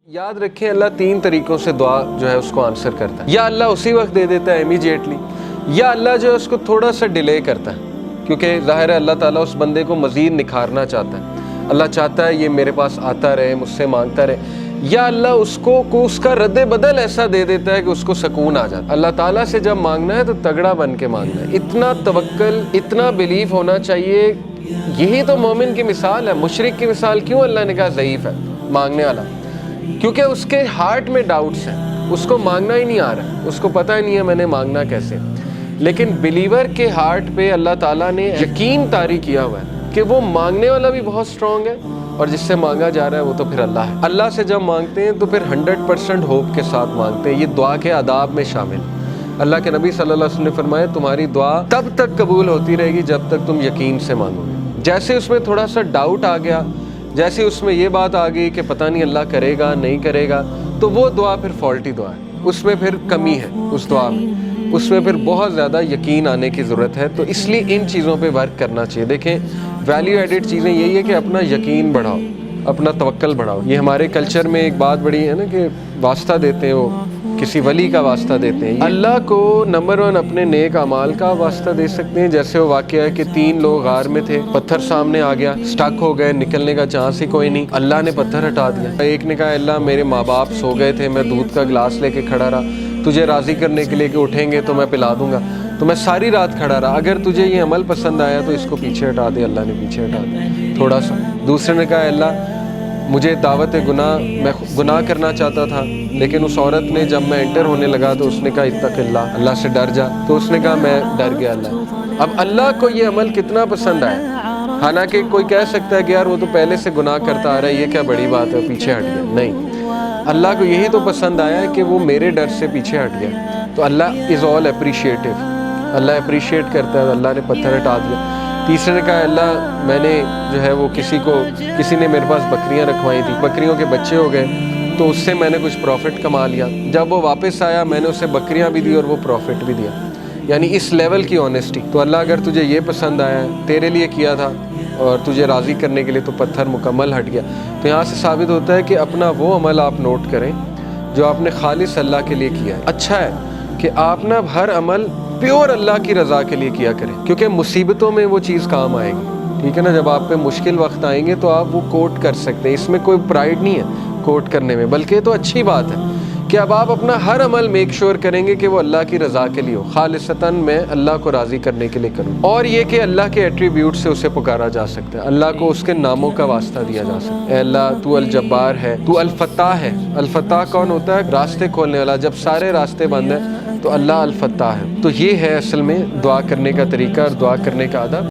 یاد رکھیں اللہ تین طریقوں سے دعا جو ہے اس کو آنسر کرتا ہے. یا اللہ اسی وقت دے دیتا ہے امیجیٹلی، یا اللہ جو ہے اس کو تھوڑا سا ڈیلے کرتا ہے، کیونکہ ظاہر ہے اللہ تعالیٰ اس بندے کو مزید نکھارنا چاہتا ہے. اللہ چاہتا ہے یہ میرے پاس آتا رہے، مجھ سے مانگتا رہے. یا اللہ اس کو اس کا رد بدل ایسا دے دیتا ہے کہ اس کو سکون آ جاتا ہے. اللہ تعالیٰ سے جب مانگنا ہے تو تگڑا بن کے مانگنا ہے، اتنا توکل، اتنا بلیف ہونا چاہیے. یہی تو مومن کی مثال ہے. مشرک کی مثال کیوں اللہ نے کہا ضعیف ہے مانگنے والا؟ کیونکہ اس کے ہارٹ میں ڈاؤٹس ہیں، اس کو مانگنا ہی نہیں آ رہا، اس کو پتہ ہی نہیں ہے میں نے مانگنا کیسے. لیکن بلیور کے ہارٹ پہ اللہ تعالیٰ نے یقین طاری کیا ہوا ہے کہ وہ مانگنے والا بھی بہت اسٹرانگ ہے، اور جس سے مانگا جا رہا ہے وہ تو پھر اللہ ہے. اللہ سے جب مانگتے ہیں تو پھر 100% ہوپ کے ساتھ مانگتے ہیں. یہ دعا کے آداب میں شامل. اللہ کے نبی صلی اللہ علیہ وسلم نے فرمایا تمہاری دعا تب تک قبول ہوتی رہے گی جب تک تم یقین سے مانگو گے. جیسے اس میں تھوڑا سا ڈاؤٹ آ گیا، جیسے اس میں یہ بات آ گئی کہ پتہ نہیں اللہ کرے گا نہیں کرے گا، تو وہ دعا پھر فالٹی دعا ہے، اس میں پھر کمی ہے. اس دعا میں اس میں پھر بہت زیادہ یقین آنے کی ضرورت ہے. تو اس لیے ان چیزوں پہ ورک کرنا چاہیے. دیکھیں ویلیو ایڈڈ چیزیں یہی ہے کہ اپنا یقین بڑھاؤ، اپنا توکل بڑھاؤ. یہ ہمارے کلچر میں ایک بات بڑی ہے نا کہ واسطہ دیتے ہیں، وہ کسی ولی کا واسطہ دیتے ہیں. اللہ کو نمبر 1 اپنے نیک اعمال کا واسطہ دے سکتے ہیں. جیسے وہ واقعہ ہے کہ 3 لوگ غار میں تھے، پتھر سامنے آ گیا، سٹک ہو گئے، نکلنے کا چانس ہی کوئی نہیں. اللہ نے پتھر ہٹا دیا. ایک نے کہا اللہ میرے ماں باپ سو گئے تھے، میں دودھ کا گلاس لے کے کھڑا رہا، تجھے راضی کرنے کے لیے کہ اٹھیں گے تو میں پلا دوں گا، تو میں ساری رات کھڑا رہا. اگر تجھے یہ عمل پسند آیا تو اس کو پیچھے ہٹا دے. اللہ نے پیچھے ہٹا دیا تھوڑا سا. دوسرے نے کہا اللہ مجھے دعوت گناہ، میں گناہ کرنا چاہتا تھا، لیکن اس عورت نے جب میں انٹر ہونے لگا تو اس نے کہا اتق اللہ، اللہ سے ڈر جا، تو اس نے کہا میں ڈر گیا اللہ. اب اللہ کو یہ عمل کتنا پسند آیا. حالانکہ کوئی کہہ سکتا ہے کہ یار وہ تو پہلے سے گناہ کرتا آ رہا ہے، یہ کیا بڑی بات ہے پیچھے ہٹ گیا. نہیں، اللہ کو یہی تو پسند آیا ہے کہ وہ میرے ڈر سے پیچھے ہٹ گیا. تو اللہ از آل اپریشیٹو، اللہ اپریشیٹ کرتا ہے. اللہ نے پتھر ہٹا دیا. تیسرے نے کہا اللہ میں نے جو ہے وہ کسی نے میرے پاس بکریاں رکھوائی تھی، بکریوں کے بچے ہو گئے تو اس سے میں نے کچھ پروفٹ کما لیا. جب وہ واپس آیا میں نے اسے بکریاں بھی دی اور وہ پروفٹ بھی دیا. یعنی اس لیول کی آنیسٹی. تو اللہ اگر تجھے یہ پسند آیا ہے، تیرے لیے کیا تھا اور تجھے راضی کرنے کے لیے، تو پتھر مکمل ہٹ گیا. تو یہاں سے ثابت ہوتا ہے کہ اپنا وہ عمل آپ نوٹ کریں جو آپ نے خالص اللہ کے لیے کیا ہے. اچھا ہے کہ آپ نا ہر عمل پیور اللہ کی رضا کے لیے کیا کریں، کیونکہ مصیبتوں میں وہ چیز کام آئے گی. ٹھیک ہے نا، جب آپ پہ مشکل وقت آئیں گے تو آپ وہ کوٹ کر سکتے ہیں. اس میں کوئی پرائیڈ نہیں ہے کوٹ کرنے میں، بلکہ تو اچھی بات ہے کہ اب آپ اپنا ہر عمل میک شور کریں گے کہ وہ اللہ کی رضا کے لیے ہو، خالصتاً میں اللہ کو راضی کرنے کے لیے کروں. اور یہ کہ اللہ کے ایٹریبیوٹ سے اسے پکارا جا سکتا ہے، اللہ کو اس کے ناموں کا واسطہ دیا جا سکتا ہے. اے اللہ تو الجبار ہے، تو الفتاح ہے. الفتاح کون ہوتا ہے؟ راستے کھولنے والا. جب سارے راستے بند ہیں تو اللہ الفتاح ہے. تو یہ ہے اصل میں دعا کرنے کا طریقہ اور دعا کرنے کا آداب.